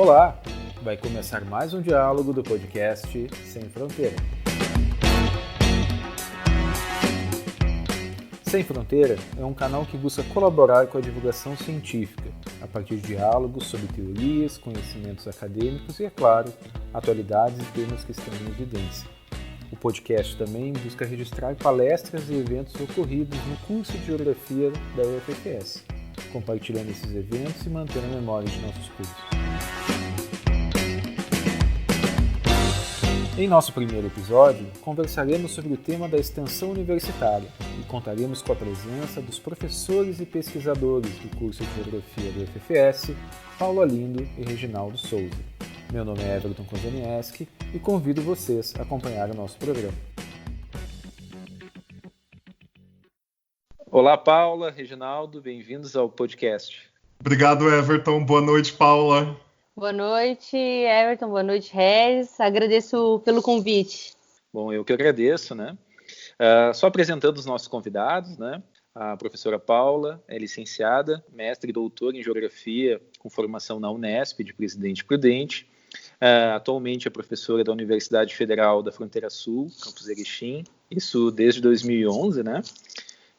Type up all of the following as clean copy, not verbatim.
Olá! Vai começar mais um diálogo do podcast Sem Fronteira. Sem Fronteira é um canal que busca colaborar com a divulgação científica, a partir de diálogos sobre teorias, conhecimentos acadêmicos e, é claro, atualidades e temas que estão em evidência. O podcast também busca registrar palestras e eventos ocorridos no curso de Geografia da UFPS, compartilhando esses eventos e mantendo a memória de nossos cursos. Em nosso primeiro episódio, conversaremos sobre o tema da extensão universitária e contaremos com a presença dos professores e pesquisadores do curso de Geografia do UFPS, Paulo Alindo e Reginaldo Souza. Meu nome é Everton Kozaniewski e convido vocês a acompanhar o nosso programa. Olá, Paula, Reginaldo, bem-vindos ao podcast. Obrigado, Everton. Boa noite, Paula. Boa noite, Everton. Boa noite, Regis. Agradeço pelo convite. Bom, eu que agradeço, né? Só apresentando os nossos convidados, né? A professora Paula é licenciada, mestre e doutora em Geografia com formação na Unesp de Presidente Prudente. Atualmente é professora da Universidade Federal da Fronteira Sul, campus Erechim, isso desde 2011, né?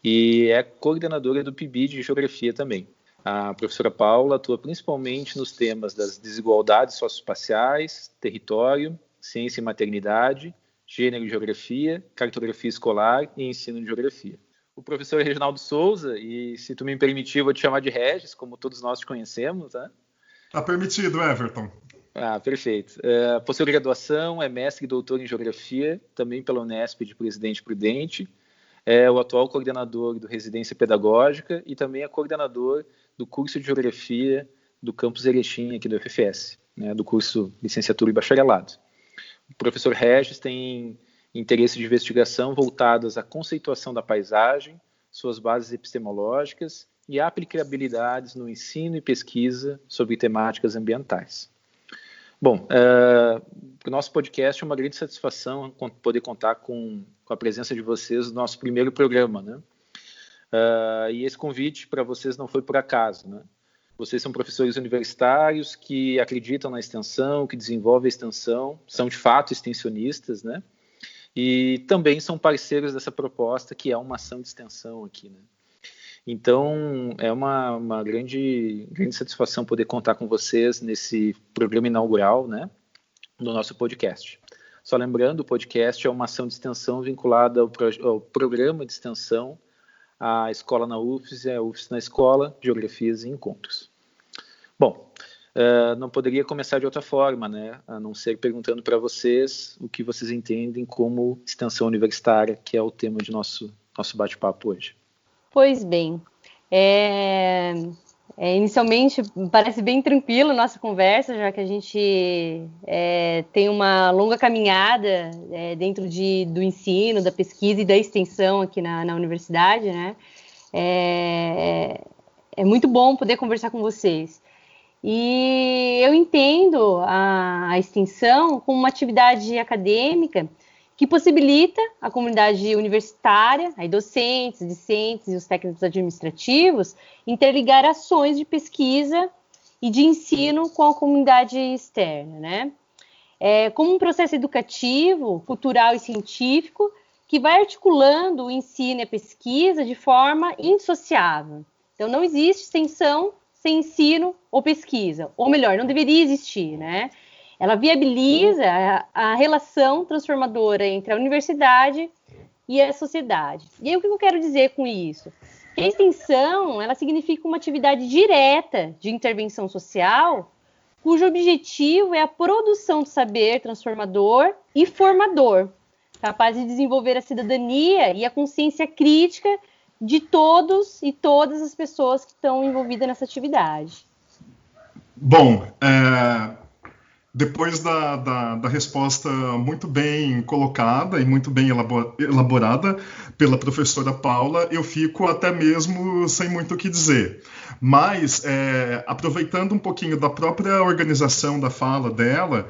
E é coordenadora do PIBID de Geografia também. A professora Paula atua principalmente nos temas das desigualdades socioespaciais, território, ciência e maternidade, gênero e geografia, cartografia escolar e ensino de geografia. O professor Reginaldo Souza, e se tu me permitir, eu vou te chamar de Regis, como todos nós te conhecemos, né? Tá permitido, Everton. Perfeito. Possui graduação, é mestre e doutor em geografia, também pela Unesp de Presidente Prudente. É o atual coordenador do Residência Pedagógica e também é coordenador do curso de Geografia do campus Erechim, aqui do UFPS, né, do curso Licenciatura e Bacharelado. O professor Regis tem interesse de investigação voltadas à conceituação da paisagem, suas bases epistemológicas e aplicabilidades no ensino e pesquisa sobre temáticas ambientais. Bom, para o nosso podcast é uma grande satisfação poder contar com a presença de vocês no nosso primeiro programa, né? E esse convite para vocês não foi por acaso, né? Vocês são professores universitários que acreditam na extensão, que desenvolvem a extensão, são de fato extensionistas, né? E também são parceiros dessa proposta que é uma ação de extensão aqui, né? Então, é uma grande satisfação poder contar com vocês nesse programa inaugural, né, do nosso podcast. Só lembrando, o podcast é uma ação de extensão vinculada ao programa de extensão A Escola na UFES e a UFES na Escola, Geografias e Encontros. Bom, não poderia começar de outra forma, né, a não ser perguntando para vocês o que vocês entendem como extensão universitária, que é o tema de nosso bate-papo hoje. Pois bem, inicialmente parece bem tranquilo a nossa conversa, já que a gente tem uma longa caminhada dentro do ensino, da pesquisa e da extensão aqui na universidade, né? É muito bom poder conversar com vocês. E eu entendo a extensão como uma atividade acadêmica que possibilita a comunidade universitária, aí docentes, discentes e os técnicos administrativos, interligar ações de pesquisa e de ensino com a comunidade externa, né? Como um processo educativo, cultural e científico que vai articulando o ensino e a pesquisa de forma indissociável. Então, não existe extensão sem ensino ou pesquisa, ou melhor, não deveria existir, né? Ela viabiliza a relação transformadora entre a universidade e a sociedade. E aí, o que eu quero dizer com isso? Que a extensão, ela significa uma atividade direta de intervenção social, cujo objetivo é a produção de saber transformador e formador, capaz de desenvolver a cidadania e a consciência crítica de todos e todas as pessoas que estão envolvidas nessa atividade. Bom, Depois da resposta muito bem colocada e muito bem elaborada pela professora Paula, eu fico até mesmo sem muito o que dizer. Mas, aproveitando um pouquinho da própria organização da fala dela,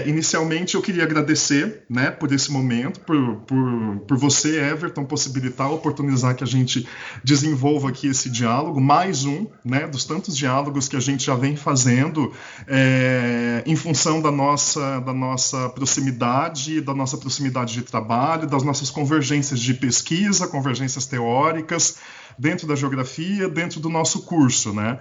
inicialmente eu queria agradecer, né, por esse momento, por você, Everton, possibilitar, oportunizar que a gente desenvolva aqui esse diálogo, mais um, né, dos tantos diálogos que a gente já vem fazendo em função da nossa proximidade de trabalho, das nossas convergências de pesquisa, convergências teóricas, dentro da geografia, dentro do nosso curso, né?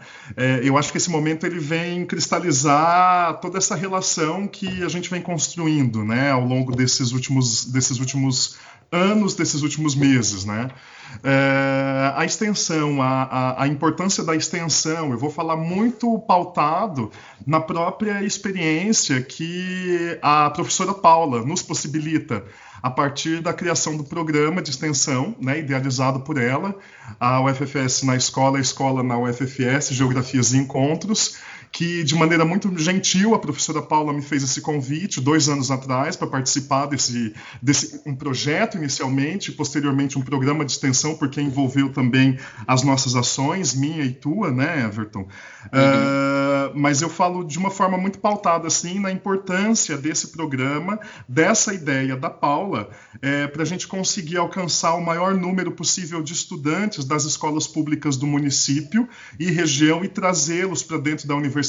Eu acho que esse momento ele vem cristalizar toda essa relação que a gente vem construindo, né, ao longo desses últimos anos, desses últimos meses, né? A extensão, a importância da extensão, eu vou falar muito pautado na própria experiência que a professora Paula nos possibilita a partir da criação do programa de extensão, né, idealizado por ela, a UFFS na escola, a escola na UFFS, Geografias e Encontros, que de maneira muito gentil a professora Paula me fez esse convite 2 anos atrás para participar desse um projeto inicialmente, posteriormente um programa de extensão, porque envolveu também as nossas ações, minha e tua, né, Everton? Mas eu falo de uma forma muito pautada assim na importância desse programa, dessa ideia da Paula, para a gente conseguir alcançar o maior número possível de estudantes das escolas públicas do município e região e trazê-los para dentro da universidade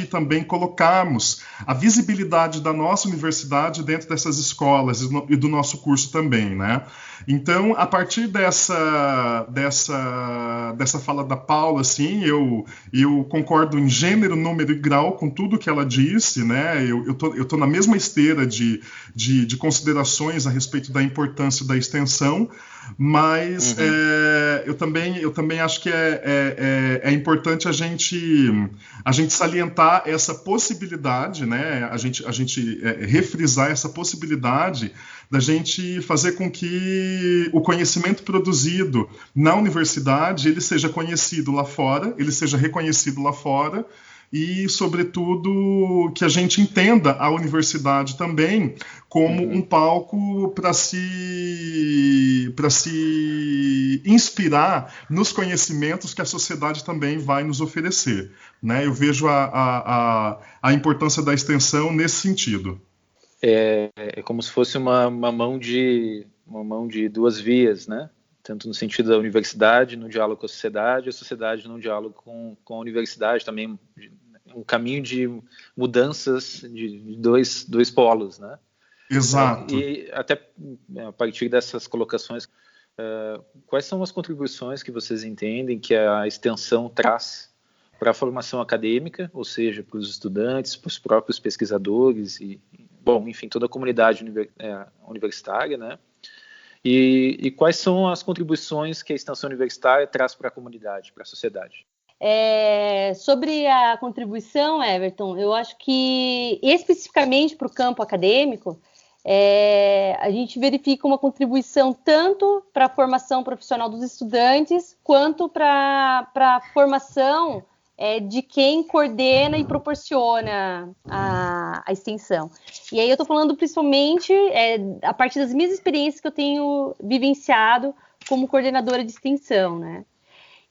e também colocarmos a visibilidade da nossa universidade dentro dessas escolas e do nosso curso também, né? Então, a partir dessa fala da Paula, assim, eu concordo em gênero, número e grau com tudo que ela disse, né? Eu tô na mesma esteira de considerações a respeito da importância da extensão, mas eu também acho que é importante a gente salientar essa possibilidade, né? A gente refrisar essa possibilidade da gente fazer com que o conhecimento produzido na universidade ele seja conhecido lá fora, ele seja reconhecido lá fora e, sobretudo, que a gente entenda a universidade também como um palco para se inspirar nos conhecimentos que a sociedade também vai nos oferecer, né? Eu vejo a importância da extensão nesse sentido. É como se fosse uma mão de 2 vias, né? Tanto no sentido da universidade, no diálogo com a sociedade no diálogo com a universidade, também um caminho de mudanças de dois polos, né? Exato. E até a partir dessas colocações, quais são as contribuições que vocês entendem que a extensão traz para a formação acadêmica, ou seja, para os estudantes, para os próprios pesquisadores e, bom, enfim, toda a comunidade universitária, né? E quais são as contribuições que a extensão universitária traz para a comunidade, para a sociedade? Sobre a contribuição, Everton, eu acho que especificamente para o campo acadêmico, a gente verifica uma contribuição tanto para a formação profissional dos estudantes, quanto para a formação de quem coordena e proporciona a extensão. E aí eu estou falando principalmente a partir das minhas experiências que eu tenho vivenciado como coordenadora de extensão, né?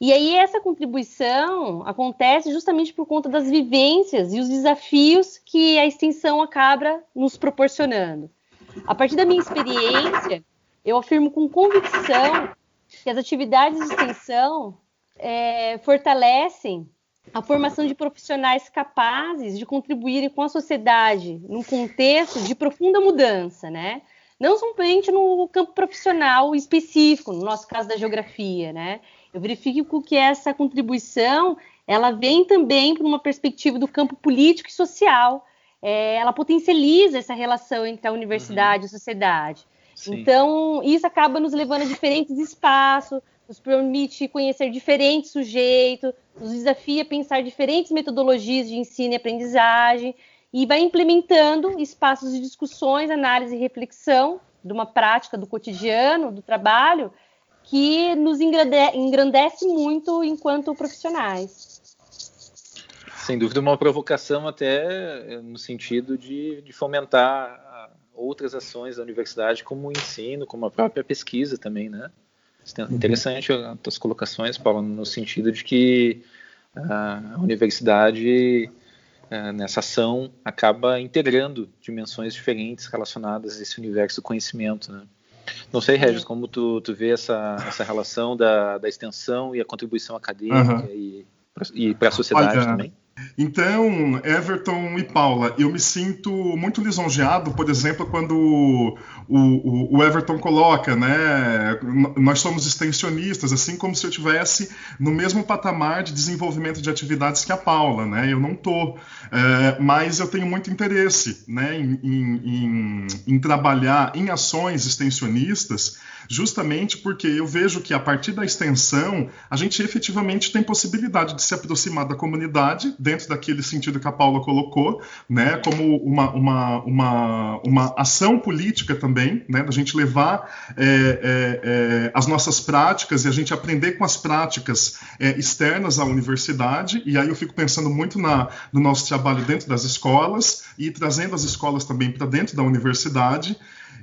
E aí essa contribuição acontece justamente por conta das vivências e os desafios que a extensão acaba nos proporcionando. A partir da minha experiência, eu afirmo com convicção que as atividades de extensão fortalecem a formação de profissionais capazes de contribuírem com a sociedade num contexto de profunda mudança, né? Não somente no campo profissional específico, no nosso caso da geografia, né? Eu verifico que essa contribuição, ela vem também por uma perspectiva do campo político e social. Ela potencializa essa relação entre a universidade e a sociedade. Sim. Então, isso acaba nos levando a diferentes espaços, nos permite conhecer diferentes sujeitos, nos desafia a pensar diferentes metodologias de ensino e aprendizagem, e vai implementando espaços de discussões, análise e reflexão de uma prática do cotidiano, do trabalho, que nos engrandece muito enquanto profissionais. Sem dúvida, uma provocação até no sentido de fomentar outras ações da universidade, como o ensino, como a própria pesquisa também, né? Interessante as tuas colocações, Paulo, no sentido de que a universidade, nessa ação, acaba integrando dimensões diferentes relacionadas a esse universo do conhecimento, né? Não sei, Regis, como tu vê essa relação da extensão e a contribuição acadêmica e para a sociedade também? Então, Everton e Paula, eu me sinto muito lisonjeado, por exemplo, quando o Everton coloca, né, nós somos extensionistas, assim como se eu estivesse no mesmo patamar de desenvolvimento de atividades que a Paula, né, eu não estou, mas eu tenho muito interesse, né, em trabalhar em ações extensionistas, justamente porque eu vejo que a partir da extensão, a gente efetivamente tem possibilidade de se aproximar da comunidade, dentro daquele sentido que a Paula colocou, né, como uma ação política também, né, da gente levar as nossas práticas e a gente aprender com as práticas externas à universidade, e aí eu fico pensando muito no nosso trabalho dentro das escolas e trazendo as escolas também para dentro da universidade.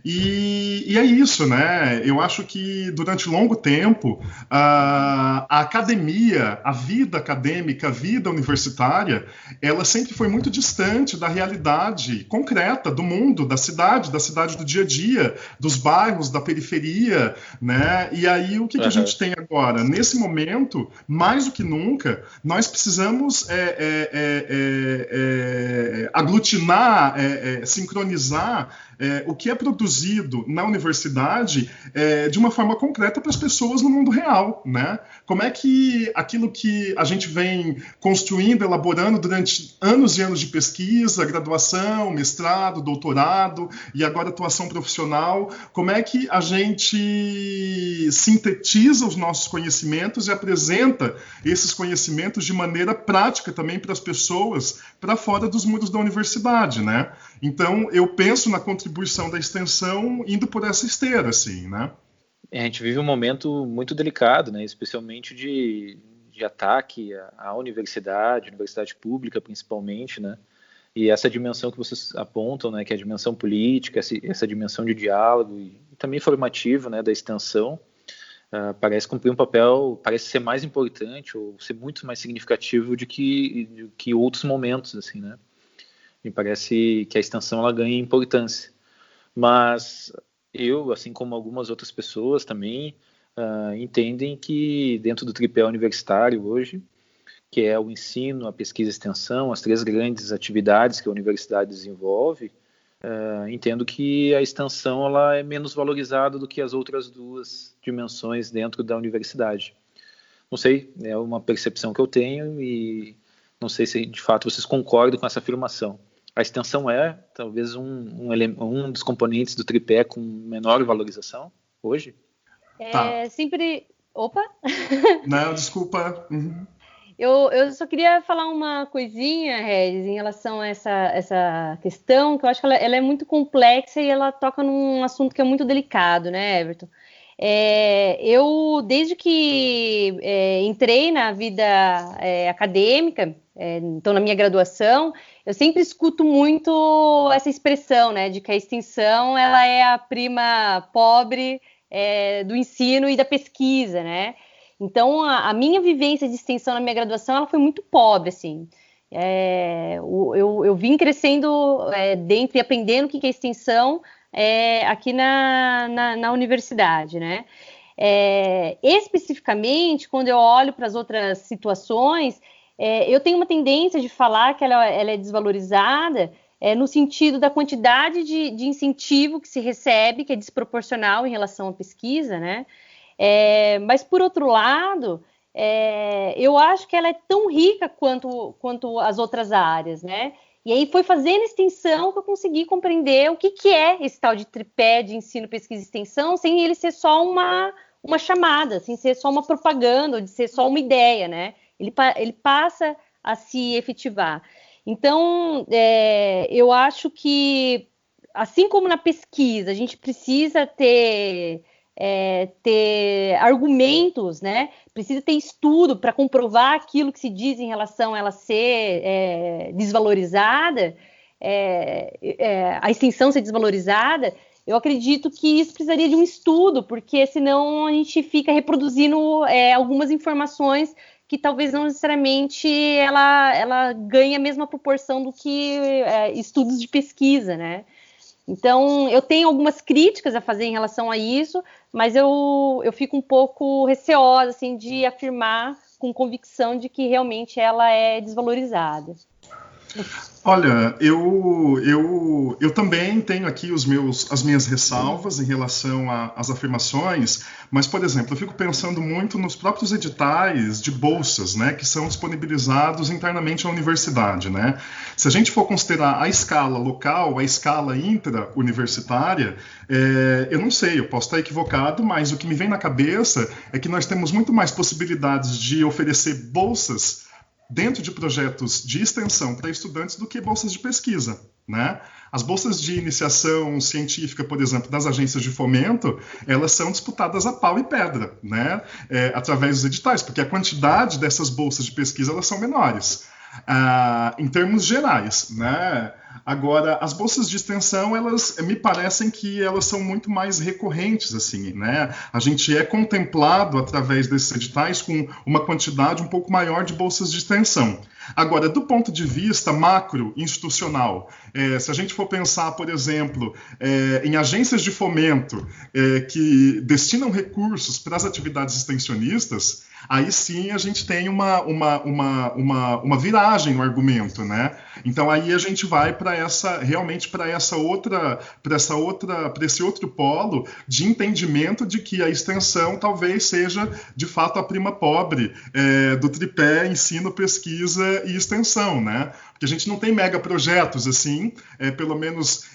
E é isso, né? Eu acho que durante longo tempo a academia, a vida acadêmica, a vida universitária, ela sempre foi muito distante da realidade concreta do mundo, da cidade do dia a dia, dos bairros, da periferia, né? E aí o que a gente tem agora? Nesse momento, mais do que nunca, nós precisamos aglutinar, sincronizar o que é produzido na universidade de uma forma concreta para as pessoas no mundo real, né? Como é que aquilo que a gente vem construindo, elaborando durante anos e anos de pesquisa, graduação, mestrado, doutorado e agora atuação profissional, como é que a gente sintetiza os nossos conhecimentos e apresenta esses conhecimentos de maneira prática também para as pessoas para fora dos muros da universidade, né? Então, eu penso na contribuição da extensão indo por essa esteira, assim, né? A gente vive um momento muito delicado, né? Especialmente de ataque à universidade pública, principalmente, né? E essa dimensão que vocês apontam, né, que é a dimensão política, essa dimensão de diálogo e também formativo, né, da extensão, parece cumprir um papel, parece ser mais importante ou ser muito mais significativo do que outros momentos, assim, né? Me parece que a extensão ela ganha importância. Mas eu, assim como algumas outras pessoas também, entendem que dentro do tripé universitário hoje, que é o ensino, a pesquisa e a extensão, as três grandes atividades que a universidade desenvolve, entendo que a extensão ela é menos valorizada do que as outras duas dimensões dentro da universidade. Não sei, é uma percepção que eu tenho e não sei se de fato vocês concordam com essa afirmação. A extensão é talvez um dos componentes do tripé com menor valorização hoje? Sempre... Opa! Não, desculpa. Eu só queria falar uma coisinha, Regis, em relação a essa questão, que eu acho que ela é muito complexa e ela toca num assunto que é muito delicado, né, Everton? Eu, desde que entrei na vida acadêmica, então na minha graduação, eu sempre escuto muito essa expressão, né, de que a extensão ela é a prima pobre do ensino e da pesquisa, né? Então, a minha vivência de extensão na minha graduação ela foi muito pobre, assim. Eu vim crescendo dentro e aprendendo o que é extensão aqui na universidade, né? Especificamente, quando eu olho para as outras situações, eu tenho uma tendência de falar que ela é desvalorizada no sentido da quantidade de incentivo que se recebe, que é desproporcional em relação à pesquisa, né? Mas, por outro lado, eu acho que ela é tão rica quanto as outras áreas, né? E aí foi fazendo extensão que eu consegui compreender o que é esse tal de tripé de ensino, pesquisa e extensão, sem ele ser só uma chamada, sem ser só uma propaganda, ou de ser só uma ideia, né? Ele passa a se efetivar. Então, eu acho que, assim como na pesquisa, a gente precisa ter ter argumentos, né? Precisa ter estudo para comprovar aquilo que se diz em relação a ela ser desvalorizada, a extensão ser desvalorizada. Eu acredito que isso precisaria de um estudo, porque senão a gente fica reproduzindo algumas informações que talvez não necessariamente ela ganhe a mesma proporção do que estudos de pesquisa, né? Então, eu tenho algumas críticas a fazer em relação a isso, mas eu fico um pouco receosa assim, de afirmar com convicção de que realmente ela é desvalorizada. Olha, eu também tenho aqui as minhas ressalvas em relação às afirmações, mas, por exemplo, eu fico pensando muito nos próprios editais de bolsas, né, que são disponibilizados internamente à universidade, né? Se a gente for considerar a escala local, a escala intra-universitária, eu não sei, eu posso estar equivocado, mas o que me vem na cabeça é que nós temos muito mais possibilidades de oferecer bolsas dentro de projetos de extensão para estudantes do que bolsas de pesquisa, né? As bolsas de iniciação científica, por exemplo, das agências de fomento, elas são disputadas a pau e pedra, né? Através dos editais, porque a quantidade dessas bolsas de pesquisa elas são menores. Em termos gerais, né? Agora, as bolsas de extensão, elas me parecem que elas são muito mais recorrentes, assim, né? A gente é contemplado através desses editais com uma quantidade um pouco maior de bolsas de extensão. Agora, do ponto de vista macro-institucional, se a gente for pensar, por exemplo, em agências de fomento que destinam recursos para as atividades extensionistas, aí sim a gente tem uma viragem no argumento, né? Então aí a gente vai para esse outro polo de entendimento de que a extensão talvez seja de fato a prima pobre do tripé ensino, pesquisa e extensão, né? Porque a gente não tem megaprojetos assim, pelo menos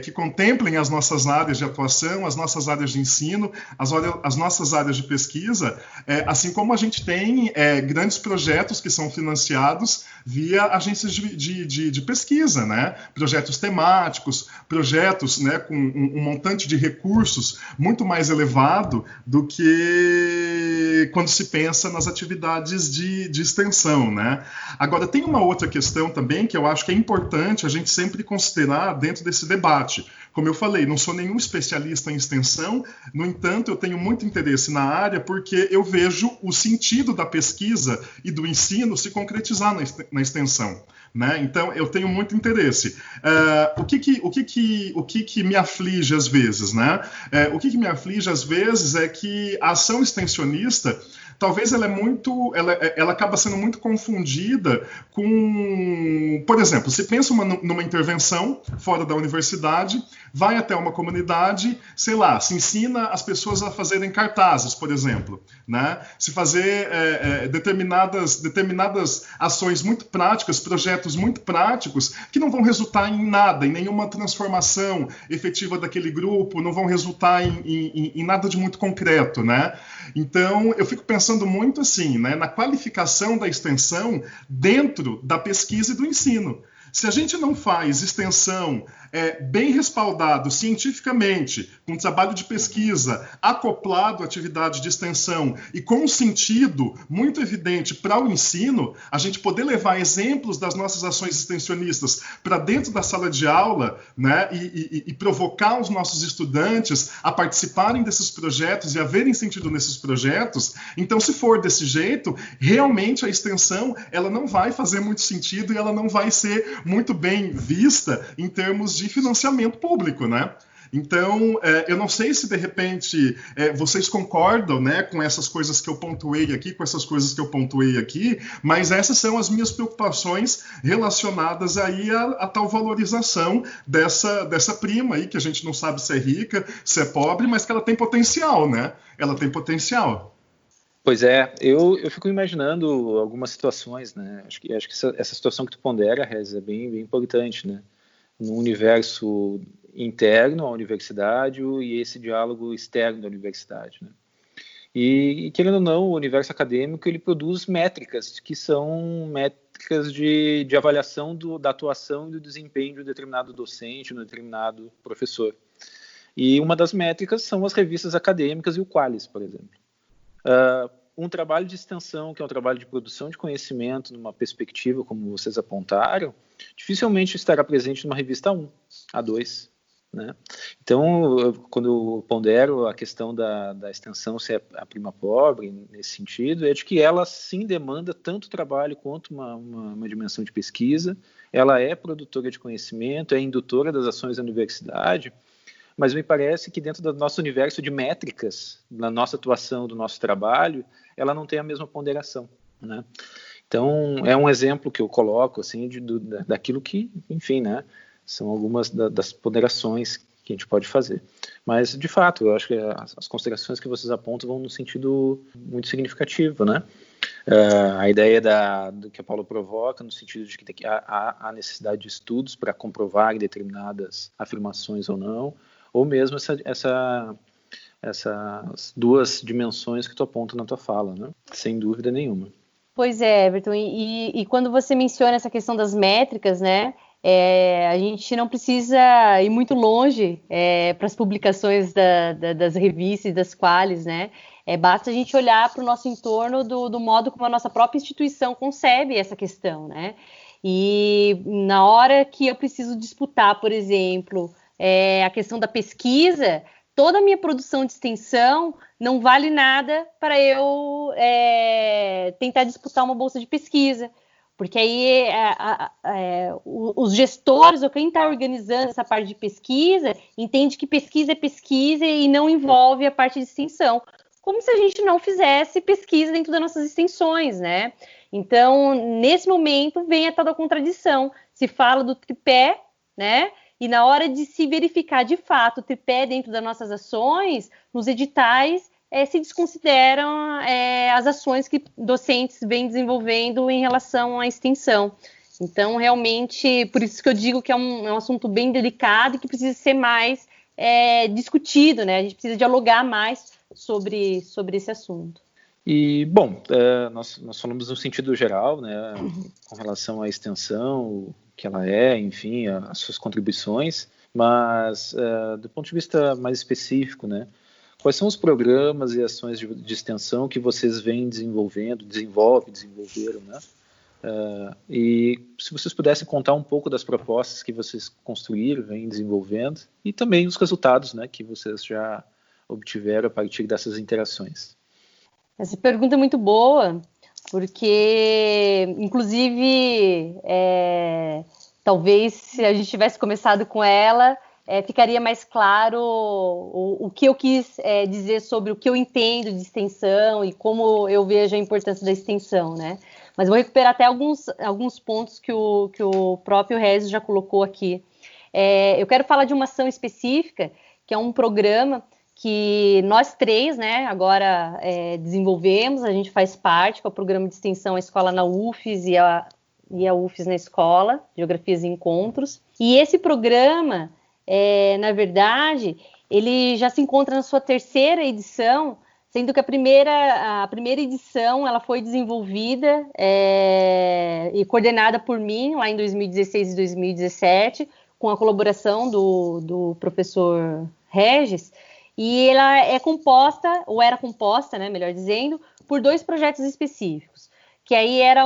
que contemplem as nossas áreas de atuação, as nossas áreas de ensino, as nossas áreas de pesquisa, assim como a gente tem grandes projetos que são financiados via agências de pesquisa, né? Projetos temáticos, projetos, né, com um montante de recursos muito mais elevado do que quando se pensa nas atividades de extensão, né? Agora, tem uma outra questão também que eu acho que é importante a gente sempre considerar dentro desse debate. Como eu falei, não sou nenhum especialista em extensão, no entanto, eu tenho muito interesse na área porque eu vejo o sentido da pesquisa e do ensino se concretizar na extensão, né? Então, eu tenho muito interesse. O que me aflige às vezes, né? O que me aflige às vezes é que a ação extensionista talvez ela acaba sendo muito confundida com, por exemplo, se pensa numa intervenção fora da universidade, vai até uma comunidade, sei lá, se ensina as pessoas a fazerem cartazes, por exemplo, né? Se fazer determinadas ações muito práticas, projetos muito práticos, que não vão resultar em nada, em nenhuma transformação efetiva daquele grupo, não vão resultar em nada de muito concreto, né? Então, eu fico pensando muito assim, né, na qualificação da extensão dentro da pesquisa e do ensino. Se a gente não faz extensão bem respaldado cientificamente, com trabalho de pesquisa, acoplado à atividade de extensão e com um sentido muito evidente para o ensino, a gente poder levar exemplos das nossas ações extensionistas para dentro da sala de aula, né, e provocar os nossos estudantes a participarem desses projetos e a verem sentido nesses projetos, então, se for desse jeito, realmente a extensão ela não vai fazer muito sentido e ela não vai ser muito bem vista em termos de financiamento público, né? Então, eu não sei se de repente vocês concordam, né, com essas coisas que eu pontuei aqui, com essas coisas que eu pontuei aqui, mas essas são as minhas preocupações relacionadas aí à tal valorização dessa prima aí, que a gente não sabe se é rica, se é pobre, mas que ela tem potencial, né? Ela tem potencial. Pois é, eu fico imaginando algumas situações, né? Acho que essa situação que tu pondera, Rez, é bem importante, né? No universo interno à universidade e esse diálogo externo da universidade, né? E querendo ou não, o universo acadêmico ele produz métricas que são métricas de avaliação da atuação e do desempenho de um determinado docente, de um determinado professor. E uma das métricas são as revistas acadêmicas e o Qualis, por exemplo. Um trabalho de extensão, que é um trabalho de produção de conhecimento numa perspectiva, como vocês apontaram, dificilmente estará presente numa revista A1, A2, né? Então, quando eu pondero a questão da extensão ser a prima pobre, nesse sentido, é de que ela sim demanda tanto trabalho quanto uma dimensão de pesquisa, ela é produtora de conhecimento, é indutora das ações da universidade, mas me parece que dentro do nosso universo de métricas, na nossa atuação, do nosso trabalho, ela não tem a mesma ponderação, né? Então, é um exemplo que eu coloco, assim, daquilo que, enfim, né, são algumas das ponderações que a gente pode fazer. Mas, de fato, eu acho que as considerações que vocês apontam vão num sentido muito significativo, né? A ideia do que a Paula provoca, no sentido de que há necessidade de estudos para comprovar determinadas afirmações ou não, ou mesmo essas duas dimensões que tu aponta na tua fala, né? Sem dúvida nenhuma. Pois é, Everton, e quando você menciona essa questão das métricas, né, a gente não precisa ir muito longe para as publicações das revistas e das Qualis, né? Basta a gente olhar para o nosso entorno do modo como a nossa própria instituição concebe essa questão, né? E na hora que eu preciso disputar, por exemplo, a questão da pesquisa, toda a minha produção de extensão não vale nada para eu tentar disputar uma bolsa de pesquisa, porque aí os gestores ou quem está organizando essa parte de pesquisa entende que pesquisa é pesquisa e não envolve a parte de extensão, como se a gente não fizesse pesquisa dentro das nossas extensões, né? Então, nesse momento, vem a tal da contradição. Se fala do tripé, né? E na hora de se verificar de fato o tripé dentro das nossas ações, nos editais se desconsideram as ações que docentes vêm desenvolvendo em relação à extensão. Então, realmente, por isso que eu digo que é um assunto bem delicado e que precisa ser mais discutido, né? A gente precisa dialogar mais sobre esse assunto. E, bom, nós falamos no sentido geral, né, com relação à extensão, o que ela enfim, as suas contribuições, mas do ponto de vista mais específico, né, quais são os programas e ações de extensão que vocês vêm desenvolveram, né? E se vocês pudessem contar um pouco das propostas que vocês construíram, vêm desenvolvendo, e também os resultados, né, que vocês já obtiveram a partir dessas interações. Essa pergunta é muito boa, porque, inclusive, talvez se a gente tivesse começado com ela, ficaria mais claro o que eu quis dizer sobre o que eu entendo de extensão e como eu vejo a importância da extensão, né? Mas vou recuperar até alguns pontos que o próprio Regis já colocou aqui. Eu quero falar de uma ação específica, que é um programa que nós três, né, agora desenvolvemos, a gente faz parte, que é o programa de extensão A Escola na UFES e a UFES na Escola, Geografias e Encontros. E esse programa, na verdade, ele já se encontra na sua terceira edição, sendo que a primeira edição ela foi desenvolvida e coordenada por mim, lá em 2016 e 2017, com a colaboração do professor Regis, e ela é composta, ou era composta, né, melhor dizendo, por 2 projetos específicos, que aí era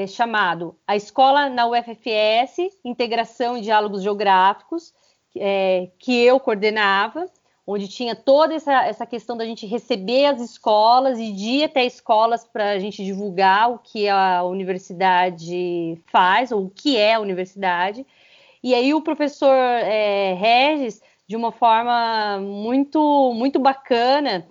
chamado A Escola na UFFS, Integração e Diálogos Geográficos, que eu coordenava, onde tinha toda essa questão da gente receber as escolas e de ir até escolas para a gente divulgar o que a universidade faz, ou o que é a universidade. E aí o professor Regis, de uma forma muito, muito bacana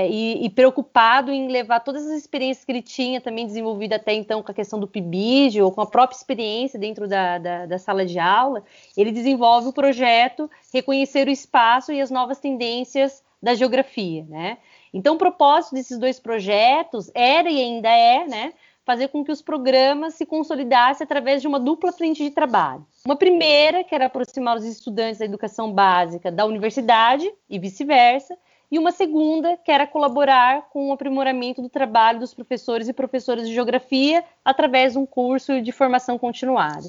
e preocupado em levar todas as experiências que ele tinha também desenvolvido até então com a questão do PIBID ou com a própria experiência dentro da sala de aula, ele desenvolve o projeto Reconhecer o Espaço e as Novas Tendências da Geografia, né? Então, o propósito desses 2 projetos era e ainda né, fazer com que os programas se consolidassem através de uma dupla frente de trabalho. Uma primeira, que era aproximar os estudantes da educação básica da universidade e vice-versa, e uma segunda, que era colaborar com o aprimoramento do trabalho dos professores e professoras de geografia através de um curso de formação continuada.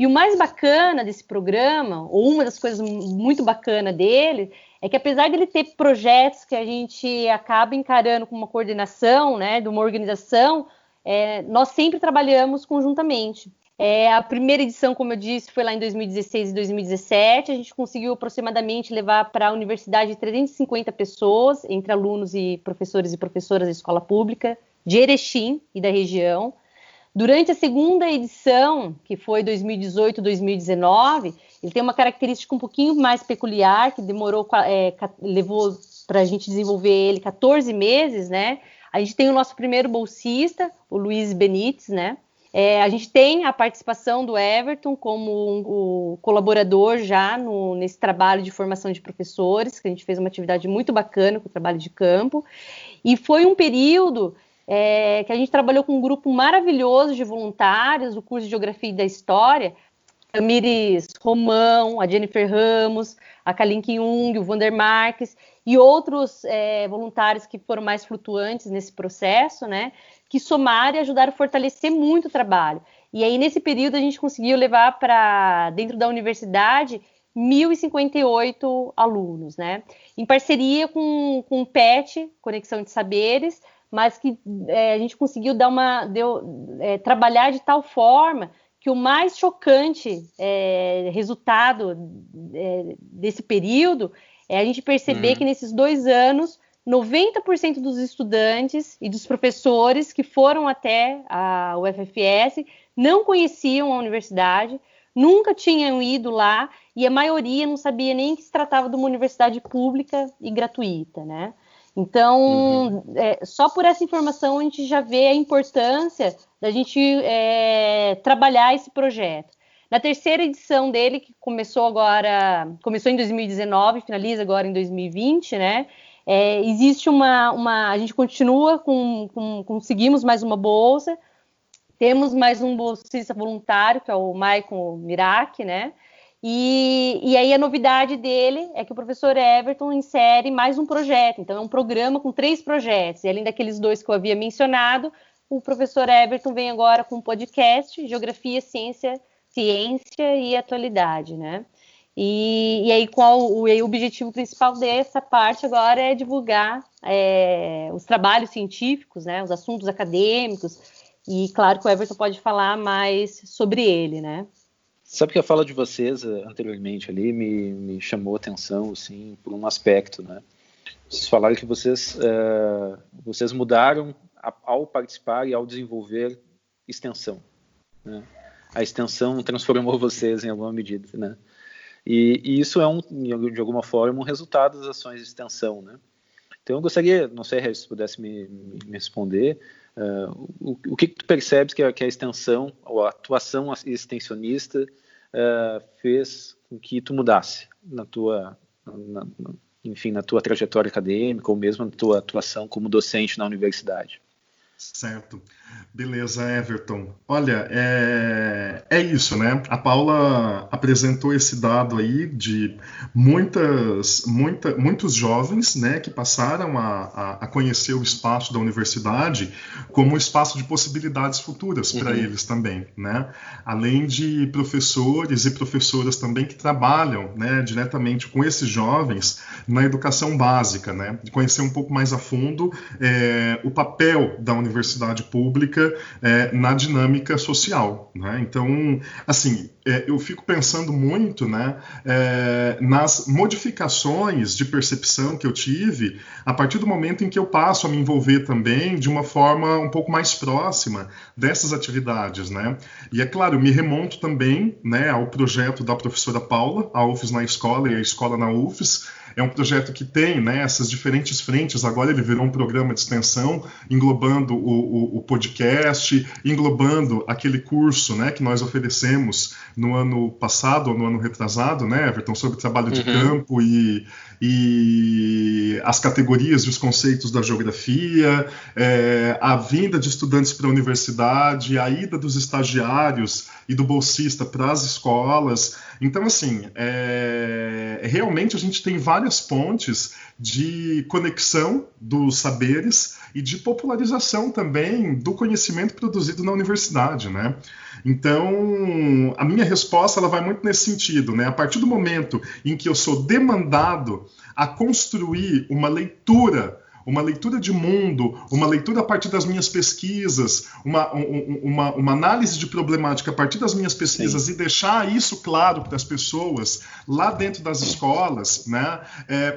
E o mais bacana desse programa, ou uma das coisas muito bacanas dele, é que apesar dele ter projetos que a gente acaba encarando com uma coordenação, né, de uma organização, nós sempre trabalhamos conjuntamente. A primeira edição, como eu disse, foi lá em 2016 e 2017. A gente conseguiu aproximadamente levar para a universidade 350 pessoas, entre alunos e professores e professoras da escola pública, de Erechim e da região. Durante a segunda edição, que foi 2018-2019, ele tem uma característica um pouquinho mais peculiar, que levou para a gente desenvolver ele 14 meses, né? A gente tem o nosso primeiro bolsista, o Luiz Benites, né? A gente tem a participação do Everton como colaborador já nesse trabalho de formação de professores, que a gente fez uma atividade muito bacana com o trabalho de campo. E foi um período que a gente trabalhou com um grupo maravilhoso de voluntários do curso de Geografia e da História, a Miris Romão, a Jennifer Ramos, a Kalink Jung, o Vander Marques e outros voluntários que foram mais flutuantes nesse processo, né, que somaram e ajudaram a fortalecer muito o trabalho. E aí, nesse período, a gente conseguiu levar para dentro da universidade 1.058 alunos, né, em parceria com o PET, Conexão de Saberes, mas que a gente conseguiu trabalhar de tal forma que o mais chocante resultado desse período é a gente perceber que nesses 2 anos, 90% dos estudantes e dos professores que foram até a UFFS não conheciam a universidade, nunca tinham ido lá e a maioria não sabia nem que se tratava de uma universidade pública e gratuita, né? Então, só por essa informação a gente já vê a importância da gente trabalhar esse projeto. Na terceira edição dele, que começou em 2019, finaliza agora em 2020, né? Existe a gente continua conseguimos mais uma bolsa, temos mais um bolsista voluntário, que é o Maicon Mirac, né? E aí a novidade dele é que o professor Everton insere mais um projeto. Então é um programa com 3 projetos. E além daqueles 2 que eu havia mencionado, o professor Everton vem agora com um podcast, Geografia, Ciência e Atualidade, né? E aí o objetivo principal dessa parte agora é divulgar os trabalhos científicos, né? Os assuntos acadêmicos. E claro que o Everton pode falar mais sobre ele, né? Sabe que a fala de vocês anteriormente ali me chamou a atenção, assim, por um aspecto, né? Vocês falaram que vocês mudaram ao participar e ao desenvolver extensão, né? A extensão transformou vocês em alguma medida, né? E isso é de alguma forma um resultado das ações de extensão, né? Então eu gostaria, não sei se pudesse me responder, o que tu percebes que a extensão, ou a atuação extensionista fez com que tu mudasse na tua trajetória acadêmica ou mesmo na tua atuação como docente na universidade? Certo. Beleza, Everton. Olha, é isso, né? A Paula apresentou esse dado aí de muitos jovens, né, que passaram a conhecer o espaço da universidade como um espaço de possibilidades futuras para eles também, né? Além de professores e professoras também que trabalham, né, diretamente com esses jovens na educação básica, né? De conhecer um pouco mais a fundo o papel da universidade pública na dinâmica social, né? Então, assim, eu fico pensando muito, né, nas modificações de percepção que eu tive a partir do momento em que eu passo a me envolver também de uma forma um pouco mais próxima dessas atividades, né? E é claro, eu me remonto também, né, ao projeto da professora Paula, a UFES na escola e a escola na UFES. É um projeto que tem, né, essas diferentes frentes. Agora ele virou um programa de extensão, englobando o podcast, englobando aquele curso, né, que nós oferecemos no ano passado, ou no ano retrasado, né, Everton, sobre trabalho de campo e as categorias e os conceitos da geografia, a vinda de estudantes para a universidade, a ida dos estagiários e do bolsista para as escolas. Então, assim, realmente a gente tem várias pontes de conexão dos saberes e de popularização também do conhecimento produzido na universidade, né? Então, a minha resposta ela vai muito nesse sentido, né? A partir do momento em que eu sou demandado a construir uma leitura de mundo, uma leitura a partir das minhas pesquisas, uma análise de problemática a partir das minhas pesquisas. Sim. E deixar isso claro para as pessoas lá dentro das escolas, né,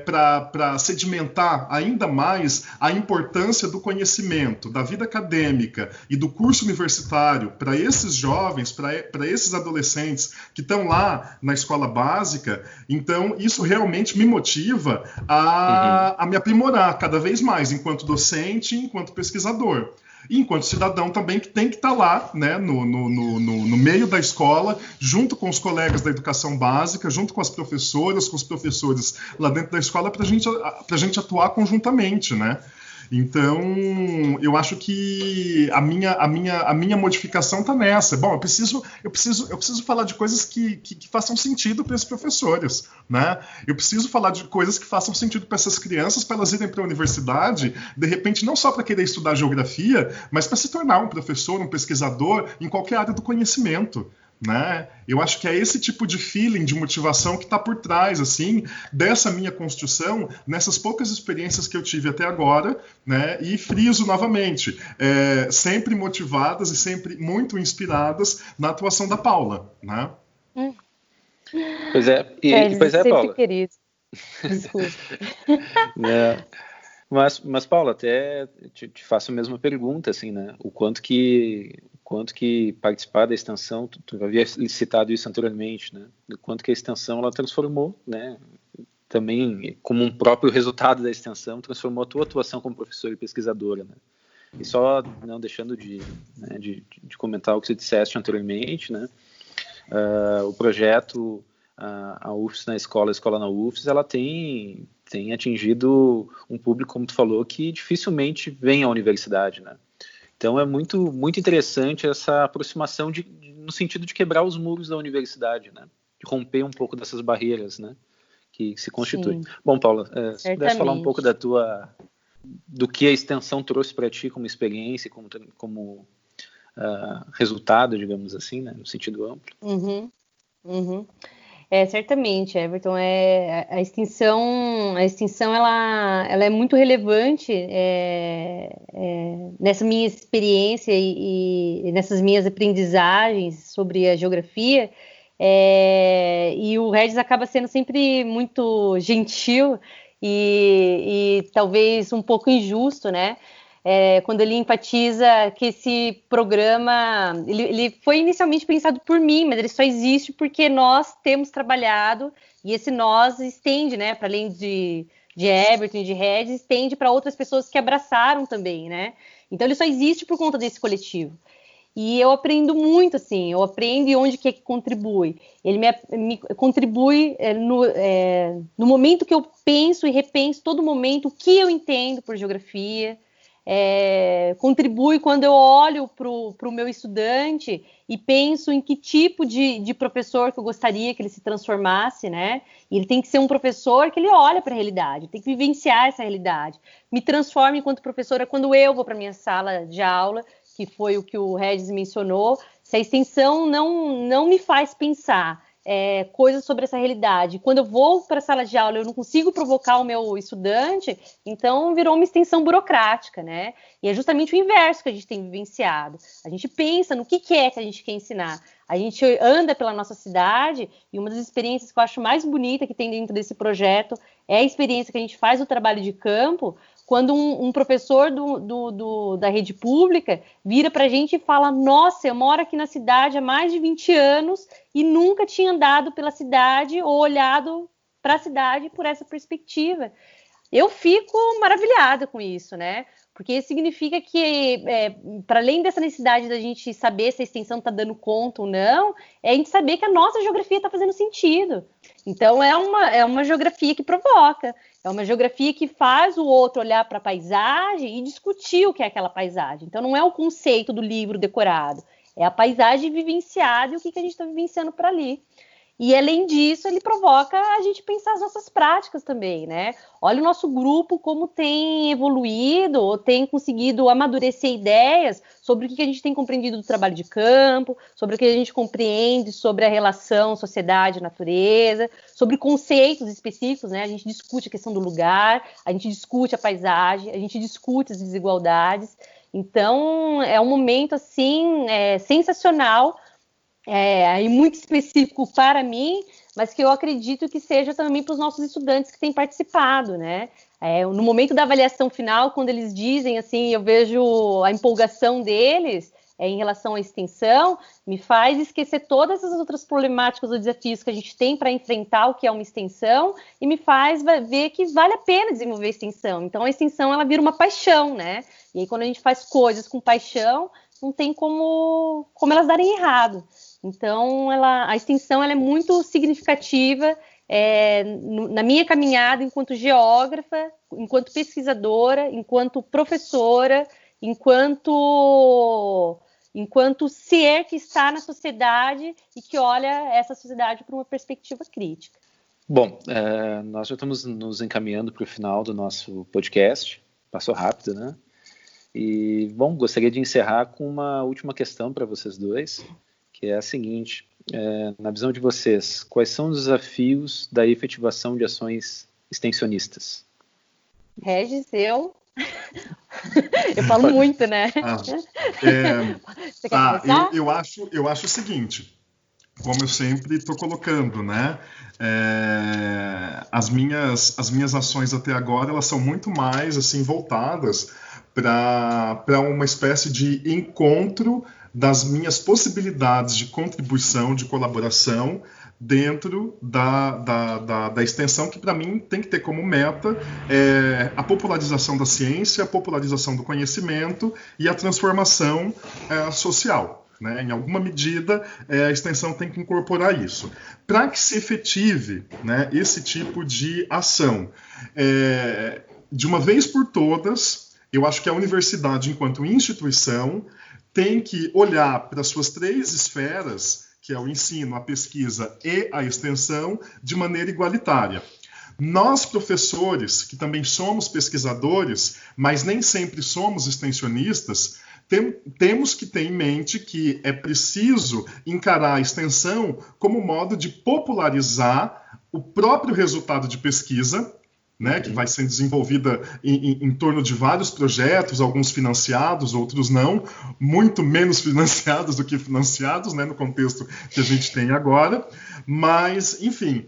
para sedimentar ainda mais a importância do conhecimento, da vida acadêmica e do curso universitário para esses jovens, para esses adolescentes que estão lá na escola básica. Então, isso realmente me motiva a me aprimorar cada vez mais, enquanto docente, enquanto pesquisador. E enquanto cidadão também, que tem que estar lá, né, no meio da escola, junto com os colegas da educação básica, junto com as professoras, com os professores lá dentro da escola, para a gente atuar conjuntamente, né? Então, eu acho que a minha modificação está nessa. Bom, eu preciso falar de coisas que façam sentido para esses professores, né? Eu preciso falar de coisas que façam sentido para essas crianças, para elas irem para a universidade, de repente, não só para querer estudar geografia, mas para se tornar um professor, um pesquisador em qualquer área do conhecimento. Né? Eu acho que é esse tipo de feeling, de motivação que está por trás, assim, dessa minha construção, nessas poucas experiências que eu tive até agora, né? E friso novamente, sempre motivadas e sempre muito inspiradas na atuação da Paula, né? Pois é, pois é, Paula. Querido. Desculpa. Mas Paula, até te faço a mesma pergunta, assim, né? O quanto que participar da extensão, tu havia citado isso anteriormente, né? O quanto que a extensão ela transformou, né? Também como um próprio resultado da extensão, transformou a tua atuação como professora e pesquisadora, né? E só não deixando de comentar o que você disseste anteriormente, né? O projeto a UFES na escola, a escola na UFES, ela tem atingido um público, como tu falou, que dificilmente vem à universidade, né? Então é muito, muito interessante essa aproximação no sentido de quebrar os muros da universidade, né? De romper um pouco dessas barreiras, né? Que se constituem. Sim. Bom, Paula, se pudesse falar um pouco do que a extensão trouxe para ti como experiência, como resultado, digamos assim, né? No sentido amplo. Certamente, Everton. A extensão ela é muito relevante nessa minha experiência e nessas minhas aprendizagens sobre a geografia. E o Regis acaba sendo sempre muito gentil e talvez um pouco injusto, né? Quando ele enfatiza que esse programa, ele foi inicialmente pensado por mim, mas ele só existe porque nós temos trabalhado, e esse nós estende, né, para além de Everton e de Regis, estende para outras pessoas que abraçaram também, né? Então ele só existe por conta desse coletivo. E eu aprendo muito, assim, eu aprendo e onde que é que contribui. Ele me contribui no momento que eu penso e repenso todo momento o que eu entendo por geografia. Contribui quando eu olho para o meu estudante e penso em que tipo de professor que eu gostaria que ele se transformasse, né? E ele tem que ser um professor que ele olha para a realidade, tem que vivenciar essa realidade. Me transforma enquanto professora quando eu vou para a minha sala de aula, que foi o que o Regis mencionou. Se a extensão não me faz pensar coisas sobre essa realidade, quando eu vou para a sala de aula eu não consigo provocar o meu estudante, então virou uma extensão burocrática, né? E é justamente o inverso que a gente tem vivenciado. A gente pensa no que é que a gente quer ensinar. A gente anda pela nossa cidade e uma das experiências que eu acho mais bonita que tem dentro desse projeto é a experiência que a gente faz do trabalho de campo, quando um professor da rede pública vira para a gente e fala: nossa, eu moro aqui na cidade há mais de 20 anos e nunca tinha andado pela cidade ou olhado para a cidade por essa perspectiva. Eu fico maravilhada com isso, né? Porque significa que, para além dessa necessidade da gente saber se a extensão está dando conta ou não, é a gente saber que a nossa geografia está fazendo sentido. Então, é uma geografia que provoca, é uma geografia que faz o outro olhar para a paisagem e discutir o que é aquela paisagem. Então, não é o conceito do livro decorado, é a paisagem vivenciada e o que a gente está vivenciando por ali. E, além disso, ele provoca a gente pensar as nossas práticas também, né? Olha o nosso grupo como tem evoluído, ou tem conseguido amadurecer ideias sobre o que a gente tem compreendido do trabalho de campo, sobre o que a gente compreende sobre a relação sociedade-natureza, sobre conceitos específicos, né? A gente discute a questão do lugar, a gente discute a paisagem, a gente discute as desigualdades. Então, é um momento, assim, sensacional, e muito específico para mim, mas que eu acredito que seja também para os nossos estudantes que têm participado, né? No momento da avaliação final, quando eles dizem, assim, eu vejo a empolgação deles em relação à extensão, me faz esquecer todas as outras problemáticas ou desafios que a gente tem para enfrentar o que é uma extensão, e me faz ver que vale a pena desenvolver a extensão. Então, a extensão, ela vira uma paixão, né? E aí, quando a gente faz coisas com paixão, não tem como elas darem errado. Então, a extensão ela é muito significativa na minha caminhada enquanto geógrafa, enquanto pesquisadora, enquanto professora, enquanto ser que está na sociedade e que olha essa sociedade por uma perspectiva crítica. Bom, nós já estamos nos encaminhando para o final do nosso podcast. Passou rápido, né? E, bom, gostaria de encerrar com uma última questão para vocês dois, que é a seguinte: na visão de vocês, quais são os desafios da efetivação de ações extensionistas? Regis, eu falo muito, né? Você quer começar? Eu acho o seguinte, como eu sempre estou colocando, né? As minhas ações até agora, elas são muito mais assim voltadas para uma espécie de encontro das minhas possibilidades de contribuição, de colaboração dentro da extensão, que para mim tem que ter como meta a popularização da ciência, a popularização do conhecimento e a transformação social. Né? Em alguma medida, a extensão tem que incorporar isso. Para que se efetive, né, esse tipo de ação, de uma vez por todas, eu acho que a universidade, enquanto instituição, tem que olhar para as suas 3 esferas, que é o ensino, a pesquisa e a extensão, de maneira igualitária. Nós, professores, que também somos pesquisadores, mas nem sempre somos extensionistas, temos que ter em mente que é preciso encarar a extensão como modo de popularizar o próprio resultado de pesquisa, né, que vai sendo desenvolvida em torno de vários projetos, alguns financiados, outros não, muito menos financiados do que financiados, né, no contexto que a gente tem agora. Mas, enfim,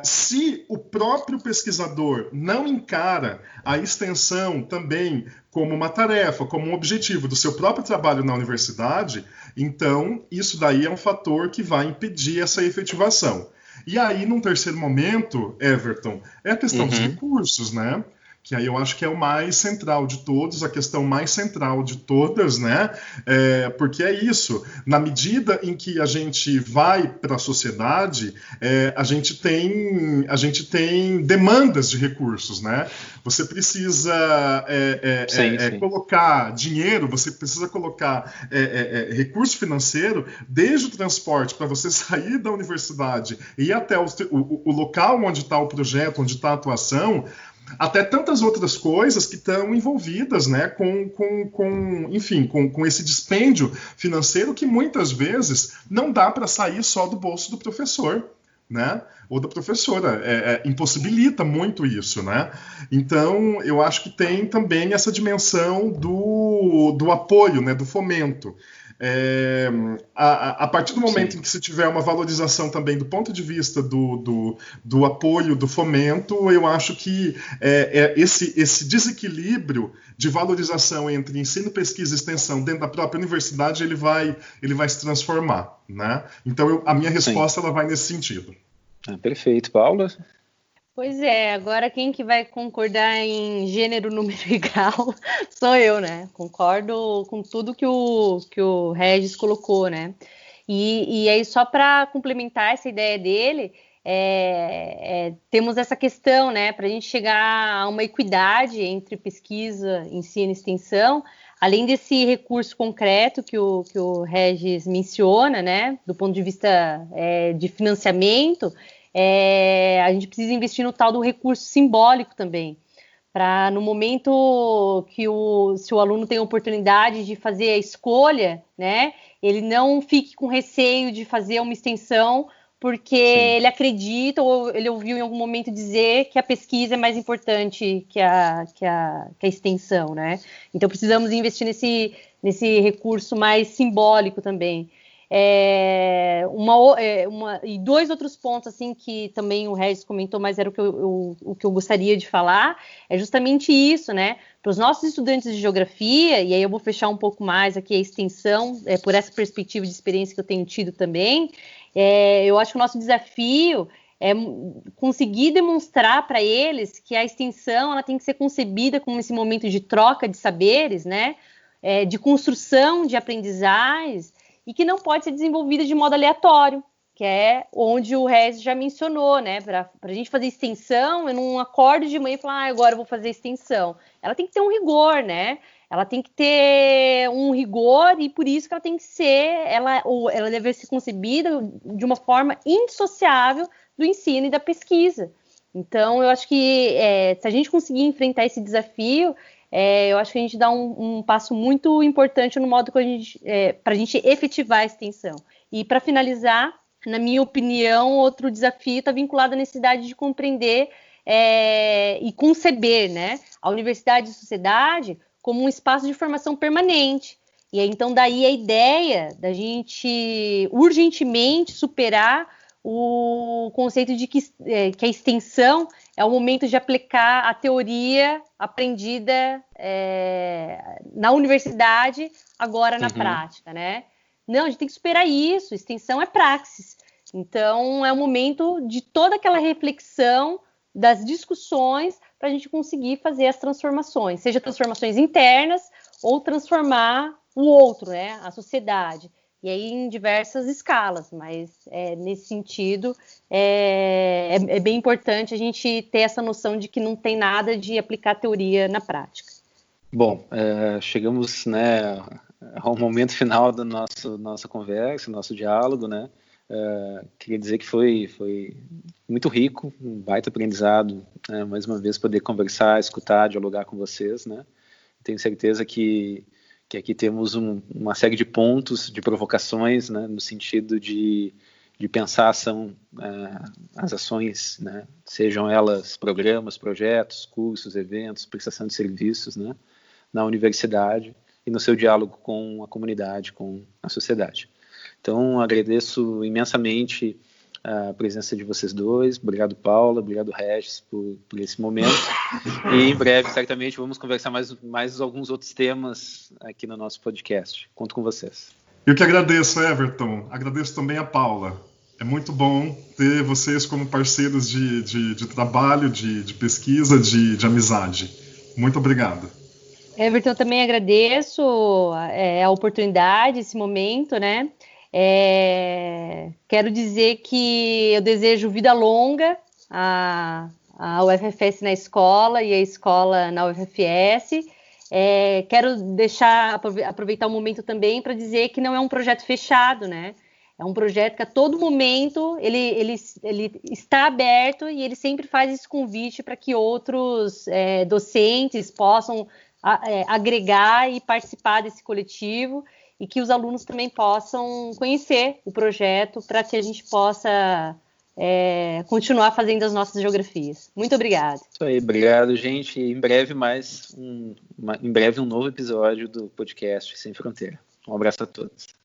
se o próprio pesquisador não encara a extensão também como uma tarefa, como um objetivo do seu próprio trabalho na universidade, então isso daí é um fator que vai impedir essa efetivação. E aí, num terceiro momento, Everton, é a questão dos recursos, né? Que aí eu acho que é o mais central de todos, a questão mais central de todas, né? Porque é isso, na medida em que a gente vai para a sociedade, a gente tem demandas de recursos, né? Você precisa colocar dinheiro, você precisa colocar recurso financeiro, desde o transporte para você sair da universidade e ir até o local onde está o projeto, onde está a atuação, até tantas outras coisas que estão envolvidas, né, com esse dispêndio financeiro que muitas vezes não dá para sair só do bolso do professor, né, ou da professora, impossibilita muito isso, né? Então, eu acho que tem também essa dimensão do apoio, né, do fomento. A partir do momento em que se tiver uma valorização também do ponto de vista do apoio, do fomento, eu acho que esse desequilíbrio de valorização entre ensino, pesquisa e extensão dentro da própria universidade, ele vai se transformar, né? Então, a minha resposta ela vai nesse sentido. Perfeito. Paula? Pois é, agora quem que vai concordar em gênero, número e grau sou eu, né? Concordo com tudo que o Regis colocou, né? E aí, só para complementar essa ideia dele, temos essa questão, né, para a gente chegar a uma equidade entre pesquisa, ensino e extensão, além desse recurso concreto que o Regis menciona, né, do ponto de vista de financiamento, a gente precisa investir no tal do recurso simbólico também, para no momento que se o aluno tem a oportunidade de fazer a escolha, né, ele não fique com receio de fazer uma extensão, porque ele acredita ou ele ouviu em algum momento dizer que a pesquisa é mais importante que a extensão, né? Então precisamos investir nesse recurso mais simbólico também. E dois outros pontos assim que também o Regis comentou, mas era o que eu gostaria de falar, é justamente isso, né? Para os nossos estudantes de geografia, e aí eu vou fechar um pouco mais aqui a extensão, por essa perspectiva de experiência que eu tenho tido também, eu acho que o nosso desafio é conseguir demonstrar para eles que a extensão ela tem que ser concebida como esse momento de troca de saberes, né? De construção de aprendizagens, e que não pode ser desenvolvida de modo aleatório, que é onde o Regis já mencionou, né? Para a gente fazer extensão, eu não acordo de manhã e falo, agora eu vou fazer extensão. Ela tem que ter um rigor, né? Ela tem que ter um rigor e por isso que ela tem que ser, ela deve ser concebida de uma forma indissociável do ensino e da pesquisa. Então, eu acho que se a gente conseguir enfrentar esse desafio, eu acho que a gente dá um passo muito importante no modo que para a gente efetivar a extensão. E para finalizar, na minha opinião, outro desafio está vinculado à necessidade de compreender e conceber, né, a universidade e a sociedade como um espaço de formação permanente. E aí, então, daí a ideia da gente urgentemente superar o conceito de que a extensão é o momento de aplicar a teoria aprendida na universidade, agora na prática, né? Não, a gente tem que superar isso, extensão é praxis. Então, é o momento de toda aquela reflexão, das discussões, para a gente conseguir fazer as transformações, seja transformações internas ou transformar o outro, né? A sociedade. E aí em diversas escalas, mas nesse sentido é bem importante a gente ter essa noção de que não tem nada de aplicar teoria na prática. Bom, chegamos, né, ao momento final da nossa conversa, nosso diálogo, né? Queria dizer que foi muito rico, um baita aprendizado, né? Mais uma vez poder conversar, escutar, dialogar com vocês, né? Tenho certeza que aqui temos uma série de pontos, de provocações, né, no sentido de pensar as ações, né, sejam elas programas, projetos, cursos, eventos, prestação de serviços, né, na universidade e no seu diálogo com a comunidade, com a sociedade. Então, agradeço imensamente a presença de vocês dois. Obrigado, Paula. Obrigado, Regis, por esse momento. E em breve, certamente, vamos conversar mais alguns outros temas aqui no nosso podcast. Conto com vocês. Eu que agradeço, Everton. Agradeço também a Paula. É muito bom ter vocês como parceiros de trabalho, de pesquisa, de amizade. Muito obrigado. Everton, eu também agradeço a oportunidade, esse momento, né? Quero dizer que eu desejo vida longa à UFFS na escola e a escola na UFFS. Quero aproveitar o momento também para dizer que não é um projeto fechado, né? É um projeto que a todo momento ele está aberto e ele sempre faz esse convite para que outros docentes possam agregar e participar desse coletivo, e que os alunos também possam conhecer o projeto para que a gente possa continuar fazendo as nossas geografias. Muito obrigada. Isso aí, obrigado, gente. Em breve um novo episódio do podcast Sem Fronteira. Um abraço a todos.